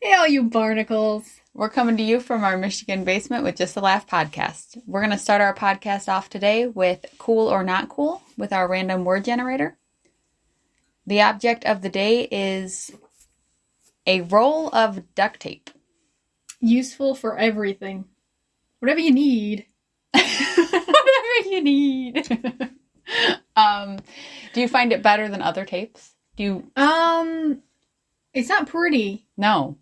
Hey, all you barnacles. We're coming to you from our Michigan basement with Just a Laugh podcast. We're going to start our podcast off today with cool or not cool with our random word generator. The object of the day is a roll of duct tape. Useful for everything. Whatever you need. Whatever you need. Do you find it better than other tapes? It's not pretty. No.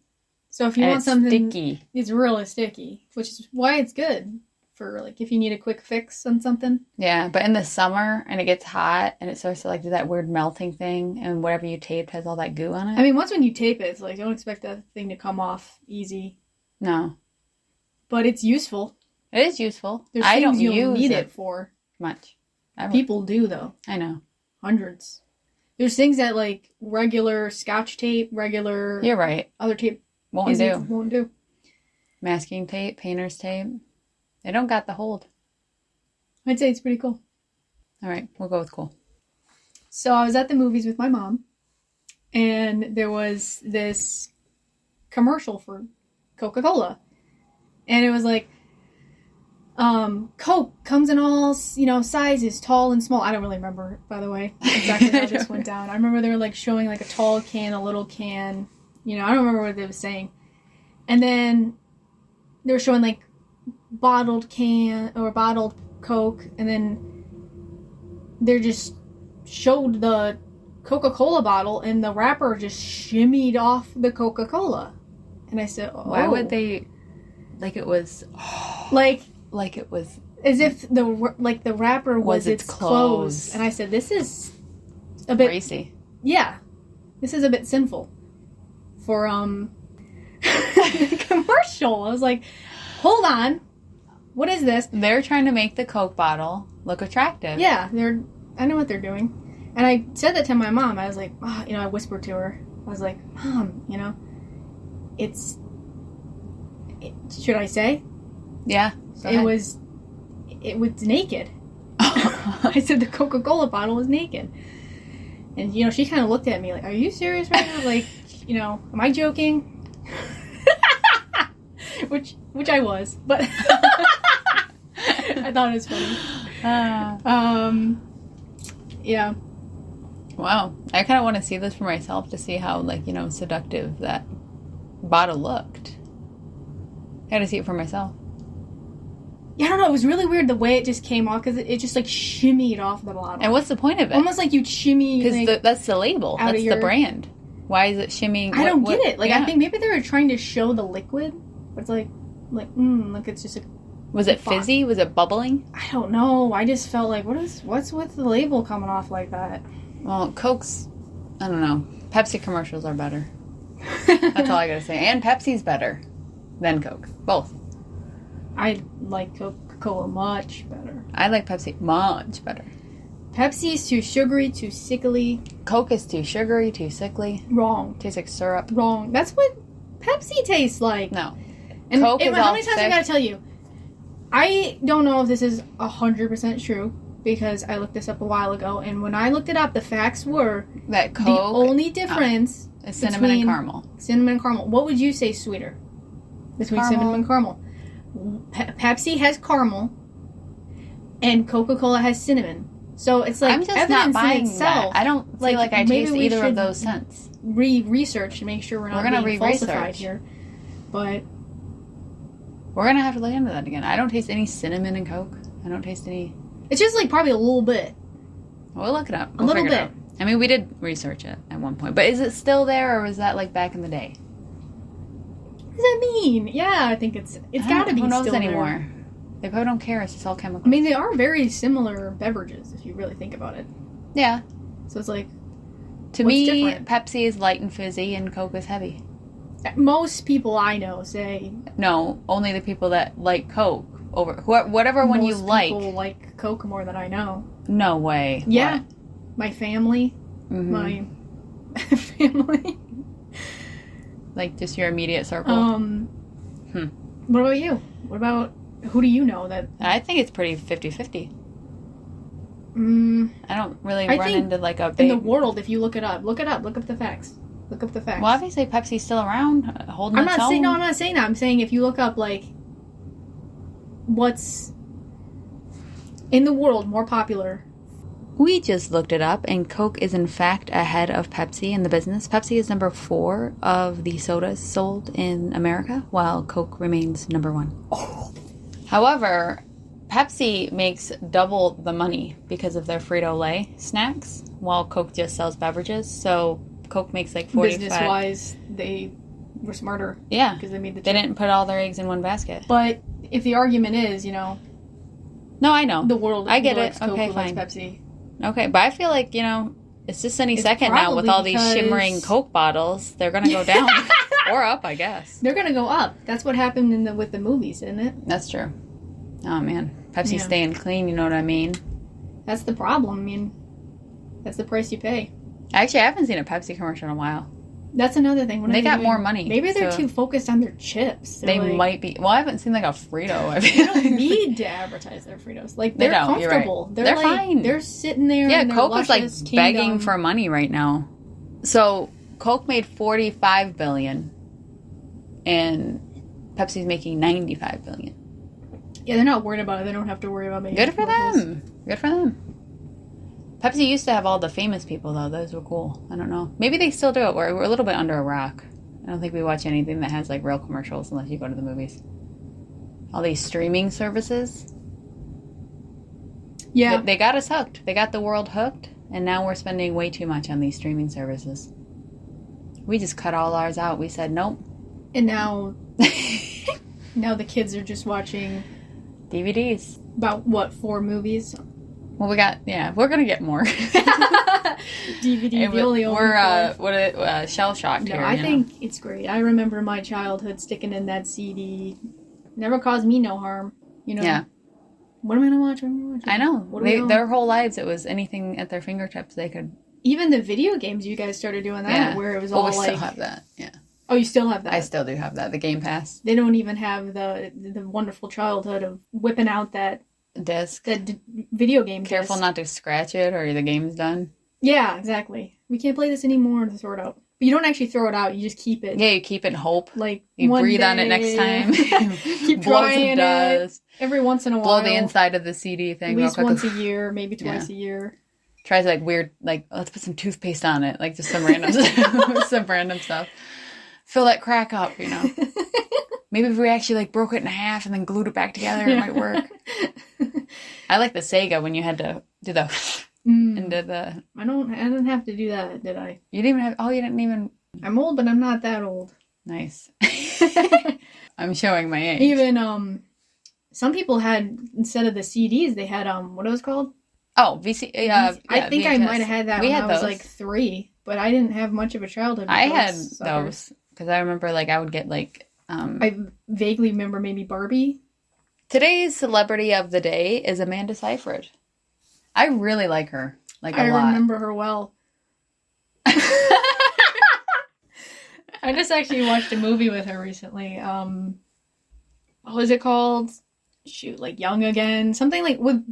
So if you want something sticky. It's really sticky, which is why it's good for like if you need a quick fix on something. Yeah, but in the summer and it gets hot and it starts to like do that weird melting thing and whatever you taped has all that goo on it. I mean, once when you tape it, it's like don't expect that thing to come off easy. No. But it's useful. It is useful. There's I don't things you'll use need it for. Much. People do though. I know. Hundreds. There's things that like regular Scotch tape, regular You're right. other tape Won't do. Masking tape, painter's tape. They don't got the hold. I'd say it's pretty cool. All right, we'll go with cool. So I was at the movies with my mom, and there was this commercial for Coca-Cola. And it was like, Coke comes in all, sizes, tall and small. I don't really remember, by the way, exactly how this went down. I remember they were like showing like a tall can, a little can. I don't remember what they were saying. And then they were showing like bottled can or bottled Coke, and then they just showed the Coca-Cola bottle, and the wrapper just shimmied off the Coca-Cola. And I said, oh. Why would they, like it was... Like it was... As if the wrapper was its clothes. And I said, this is a bit... racy. Yeah. This is a bit sinful. For, commercial. I was like, hold on. What is this? They're trying to make the Coke bottle look attractive. Yeah, I know what they're doing. And I said that to my mom. I was like, I whispered to her. I was like, Mom, should I say? Yeah. It was naked. I said the Coca-Cola bottle was naked. And, she kind of looked at me like, are you serious right now? Like, am I joking? which I was, but I thought it was funny. Yeah. Wow. I kind of want to see this for myself to see how, seductive that bottle looked. I got to see it for myself. Yeah, I don't know. It was really weird the way it just came off because it just like shimmied off the bottle. And what's the point of it? Almost like you'd shimmy. Because that's the label. That's the brand. Why is it shimmying? I don't get it. Like, yeah. I think maybe they were trying to show the liquid, but it's like it's just a... Was it fizzy? Was it bubbling? I don't know. I just felt like, what's with the label coming off like that? Well, Coke's, I don't know. Pepsi commercials are better. That's all I gotta say. And Pepsi's better than Coke. Both. I like Coca-Cola much better. I like Pepsi much better. Pepsi's too sugary, too sickly. Coke is too sugary, too sickly. Wrong. Tastes like syrup. Wrong. That's what Pepsi tastes like. No. And Coke is how all many times thick. I gotta tell you? I don't know if this is 100% true because I looked this up a while ago, and when I looked it up, the facts were that Coke the only difference is cinnamon and caramel. Cinnamon and caramel. What would you say sweeter between cinnamon and caramel? Pepsi has caramel, and Coca-Cola has cinnamon. So it's like I'm just not buying itself. that. I don't feel like I taste either of those scents. Research to make sure we're not being falsified here. But we're gonna have to look into that again. I don't taste any cinnamon in Coke. I don't taste any. It's just like probably a little bit. We'll look it up. A little bit. I mean, we did research it at one point, but is it still there, or was that like back in the day? What does that mean? Yeah, I think it's got to be who knows still anymore. There. They probably don't care. It's just all chemicals. I mean, they are very similar beverages if you really think about it. Yeah. So it's like, to me, different? Pepsi is light and fizzy, and Coke is heavy. Most people I know say no. Only the people that like Coke over whatever one you like. Most people like Coke more than I know. No way. Yeah. What? My family. Mm-hmm. My family. Like just your immediate circle. What about you? What about who do you know that? I think it's pretty 50-50. I don't really run into like a big... In the world, if you look up the facts. Look up the facts. Well, obviously Pepsi's still around, holding its own. I'm not saying that. I'm saying if you look up, like, what's in the world more popular. We just looked it up, and Coke is in fact ahead of Pepsi in the business. Pepsi is number 4 of the sodas sold in America, while Coke remains number 1. Oh. However, Pepsi makes double the money because of their Frito-Lay snacks, while Coke just sells beverages. So Coke makes like 45. Business-wise, they were smarter. Yeah. Because they made the They didn't put all their eggs in one basket. But if the argument is, you know... No, I know. The world I get likes it. Coke, Okay, who likes fine. Pepsi. Okay, but I feel like, you know, it's just any second now with all these shimmering Coke bottles. They're going to go down. Or up, I guess. They're going to go up. That's what happened with the movies, isn't it? That's true. Oh, man. Pepsi's staying clean, you know what I mean? That's the problem. I mean, that's the price you pay. Actually, I haven't seen a Pepsi commercial in a while. That's another thing. They got more money. Maybe they're too focused on their chips. They might be. Well, I haven't seen like a Frito. They don't need to advertise their Fritos. Like, they're comfortable. Right. They're like, fine. They're sitting there. Yeah, in their Coke is like luscious begging kingdom. for money right now. So Coke made $45 billion, and Pepsi's making $95 billion. Yeah, they're not worried about it. They don't have to worry about making Good for commercials. them. Good for them. Pepsi used to have all the famous people, though. Those were cool. I don't know. Maybe they still do it. We're a little bit under a rock. I don't think we watch anything that has, like, real commercials unless you go to the movies. All these streaming services. Yeah. They got us hooked. They got the world hooked, and now we're spending way too much on these streaming services. We just cut all ours out. We said, nope. And now the kids are just watching... DVDs. About, what, 4 movies? Well, we're going to get more. DVD, we're shell-shocked here. I think it's great. I remember my childhood sticking in that CD. Never caused me no harm, you know? Yeah. What am I going to watch? What am I gonna watch? I know. Their whole lives, it was anything at their fingertips they could... Even the video games, you guys started doing that, where it was all we like... still have that, yeah. Oh, you still have that? I still do have that, the Game Pass. They don't even have the wonderful childhood of whipping out that... disc. That video game Careful disc. not to scratch it or the game's done. Yeah, exactly. We can't play this anymore to throw it out. But you don't actually throw it out, you just keep it. Yeah, you keep it in hope. Like, you breathe on it next time. Keep trying it. Every once in a while. Blow the inside of the CD thing. At least once a year, maybe twice a year. Tries like weird, like, let's put some toothpaste on it. Like just some random stuff. Fill that crack up, you know. Maybe if we actually like broke it in half and then glued it back together, it might work. I like the Sega when you had to do the into the... I didn't have to do that, did I? You didn't even have... Oh, you didn't even... I'm old, but I'm not that old. Nice. I'm showing my age. Even, some people had, instead of the CDs, they had, what it was called? Oh, VC... I think VHS. I might have had that when I was those. like 3, but I didn't have much of a childhood. I had those, because I remember, like, I would get, like... I vaguely remember maybe Barbie. Today's celebrity of the day is Amanda Seyfried. I really like her, like a lot. I remember her well. I just actually watched a movie with her recently. What was it called? Shoot, like Young Again? Something like with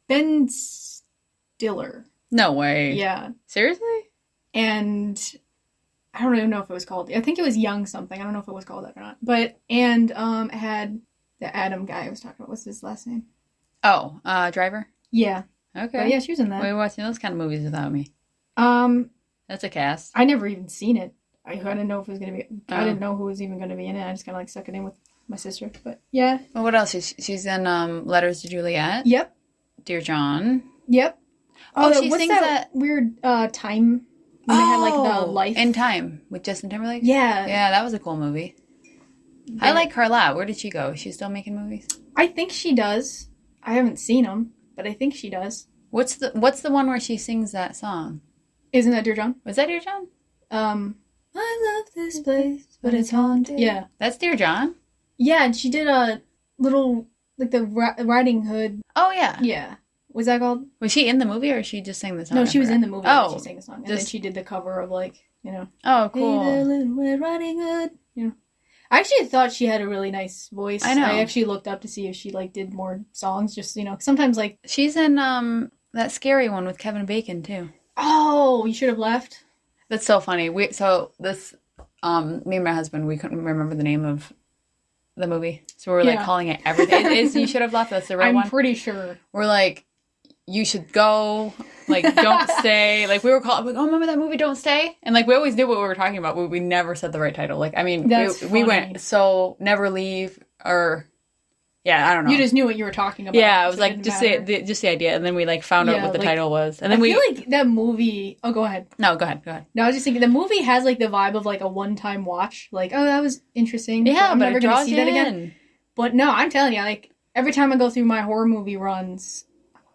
Ben Stiller. No way. Yeah. Seriously? And I don't even know if it was called... I think it was Young something. I don't know if it was called that or not. But, and it had the Adam guy I was talking about. What's his last name? Oh, Driver? Yeah. Okay. But yeah, she was in that. Why are you watching those kind of movies without me? That's a cast. I never even seen it. I didn't know if it was going to be... I didn't know who was even going to be in it. I just kind of like stuck it in with my sister. But yeah. Well, what else? She's in Letters to Juliet. Yep. Dear John. Yep. Oh, she what's sings that weird time when they had like the life in Time with Justin Timberlake. Yeah. Yeah, that was a cool movie. Yeah. I like her a lot. Where did she go? Is she still making movies? I think she does. I haven't seen them, but I think she does. What's the one where she sings that song? Isn't that Dear John? Was that Dear John? I love this place, but it's haunted. Yeah. That's Dear John? Yeah, and she did a little, like the Riding Hood. Oh, yeah. Yeah. Was that called? Was she in the movie or she just sang the song? No, she was in the movie and she sang the song. And then just... she did the cover of like, you know. Oh, cool. Hey, the little Red Riding Hood. You know. I actually thought she had a really nice voice. I know. I actually looked up to see if she like did more songs. Just, you know, sometimes like... She's in that scary one with Kevin Bacon, too. Oh, You Should Have Left? That's so funny. Me and my husband, we couldn't remember the name of the movie. So we're like calling it everything. It is You Should Have Left. That's the right one. I'm pretty sure. We're like, you should go. Like, don't stay. Like, we were calling, like, oh, remember that movie, Don't Stay? And like, we always knew what we were talking about, but we never said the right title. Like, I mean, we went, so Never Leave, or... Yeah, I don't know. You just knew what you were talking about. Yeah, I was like, just the idea, and then we like found out what the title was, and then I feel like that movie. Oh, go ahead. No, go ahead. No, I was just thinking the movie has like the vibe of like a one-time watch. Like, oh, that was interesting. Yeah, I'm never gonna see that in. again. But no, I'm telling you, like every time I go through my horror movie runs,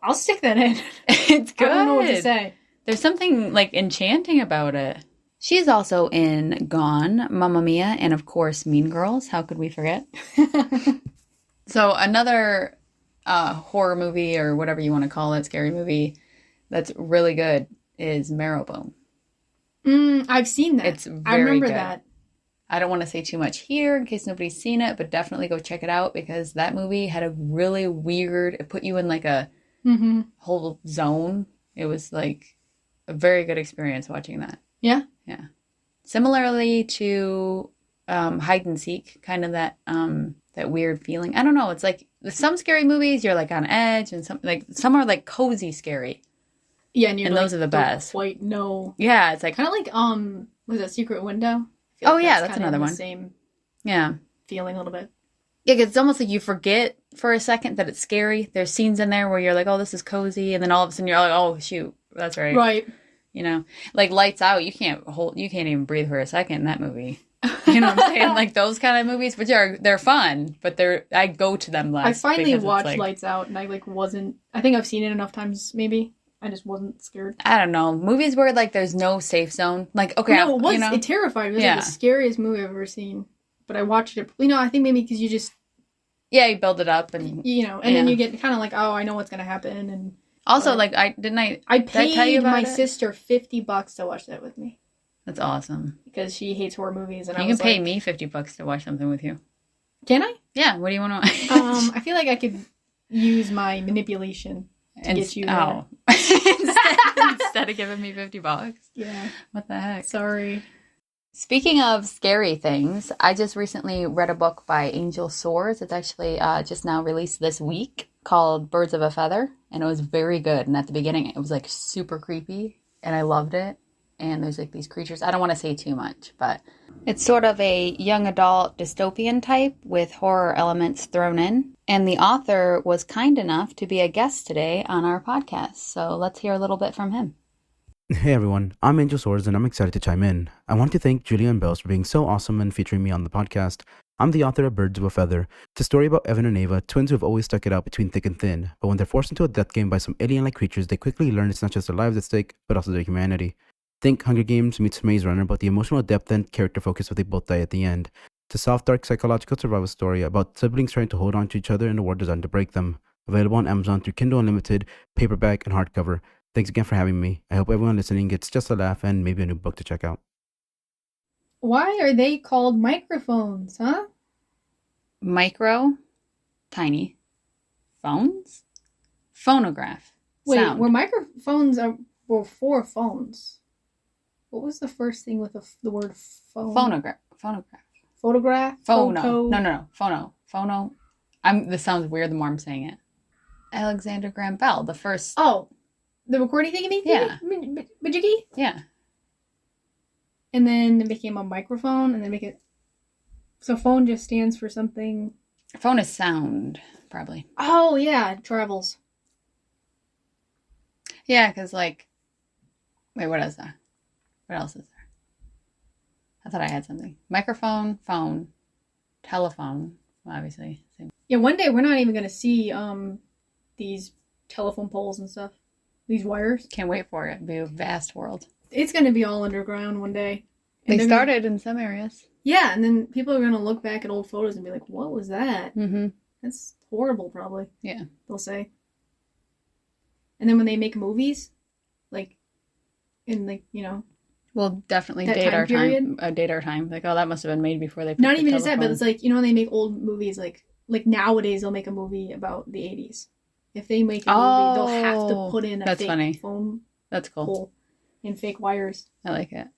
I'll stick that in. It's good. I don't know what to say. There's something like enchanting about it. She's also in Gone, Mamma Mia, and of course Mean Girls. How could we forget? So another horror movie, or whatever you want to call it, scary movie, that's really good is Marrowbone. I've seen that. It's very I remember good. that. I don't want to say too much here in case nobody's seen it, but definitely go check it out because that movie had a really weird, it put you in like a whole zone. It was like a very good experience watching that. Yeah? Yeah. Similarly to Hide and Seek, kind of that weird feeling. I don't know. It's like some scary movies you're like on edge, and some are like cozy scary. Yeah, and those are the best. Quite no. Yeah, it's like kind of like was it Secret Window? Oh yeah, that's another one. Same. Yeah. Feeling a little bit. Yeah, 'cause it's almost like you forget for a second that it's scary. There's scenes in there where you're like, oh, this is cozy, and then all of a sudden you're like, oh shoot, that's right. Right. You know, like Lights Out. You can't even breathe for a second in that movie. You know what I'm saying? Like those kind of movies, which they're fun, but I go to them less. I finally watched Lights Out, and I wasn't. I think I've seen it enough times. Maybe I just wasn't scared. I don't know, movies where like there's no safe zone. Like okay, no, it was. It terrified me. It was like the scariest movie I've ever seen. But I watched it. I think maybe because you just. Yeah, you build it up, and then you get kind of like, oh, I know what's gonna happen, and also like I paid tell you about my sister $50 to watch that with me. That's awesome. Because she hates horror movies, and you can pay me $50 to watch something with you. Can I? Yeah. What do you want to? I feel like I could use my manipulation to get you there. Oh. Instead of giving me $50. Yeah. What the heck? Sorry. Speaking of scary things, I just recently read a book by Angel Soares. It's actually just now released this week, called Birds of a Feather, and it was very good. And at the beginning, it was like super creepy, and I loved it. And there's like these creatures. I don't want to say too much, but it's sort of a young adult dystopian type with horror elements thrown in. And the author was kind enough to be a guest today on our podcast. So let's hear a little bit from him. Hey everyone, I'm Angel Soares and I'm excited to chime in. I want to thank Julia and Bells for being so awesome and featuring me on the podcast. I'm the author of Birds of a Feather. It's a story about Evan and Ava, twins who have always stuck it out between thick and thin. But when they're forced into a death game by some alien-like creatures, they quickly learn it's not just their lives at stake, but also their humanity. Think Hunger Games meets Maze Runner, but the emotional depth and character focus where they both die at the end. It's a soft, dark psychological survival story about siblings trying to hold on to each other in a world designed to break them. Available on Amazon through Kindle Unlimited, paperback, and hardcover. Thanks again for having me. I hope everyone listening gets just a laugh and maybe a new book to check out. Why are they called microphones, huh? Micro, tiny, phones, phonograph. Wait, sound. were microphones were for phones? What was the first thing with the word phone? Phonograph. Photograph? Phono. Photo? No. Phono. This sounds weird the more I'm saying it. Alexander Graham Bell, the first. Oh, the recording thing? Yeah. Majiggy? Yeah. And then it became a microphone, and then so phone just stands for something. Phone is sound, probably. Oh, yeah, it travels. Yeah, because wait, what is that? What else is there? I thought I had something. Microphone, phone, telephone, obviously. Same. Yeah, one day we're not even going to see these telephone poles and stuff. These wires. Can't wait for it. It'll be a vast world. It's going to be all underground one day. They started in some areas. Yeah, and then people are going to look back at old photos and be like, what was that? Mm-hmm. That's horrible, probably. Yeah. They'll say. And then when they make movies, We'll definitely date our time. Like, oh, that must have been made before they put not even just that, but it's like, when they make old movies, like nowadays they'll make a movie about the 80s. If they make a movie, they'll have to put in a fake phone That's cool. pole and fake wires. I like it.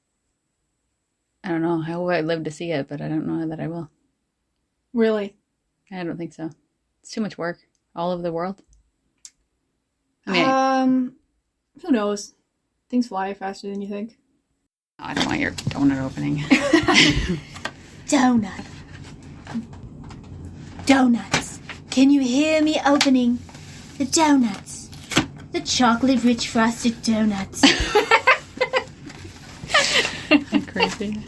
I don't know. I hope I live to see it, but I don't know that I will. Really? I don't think so. It's too much work. All over the world. I mean, who knows? Things fly faster than you think. I don't want your donut opening. Donut. Donuts. Can you hear me opening the donuts? The chocolate-rich frosted donuts. I'm crazy.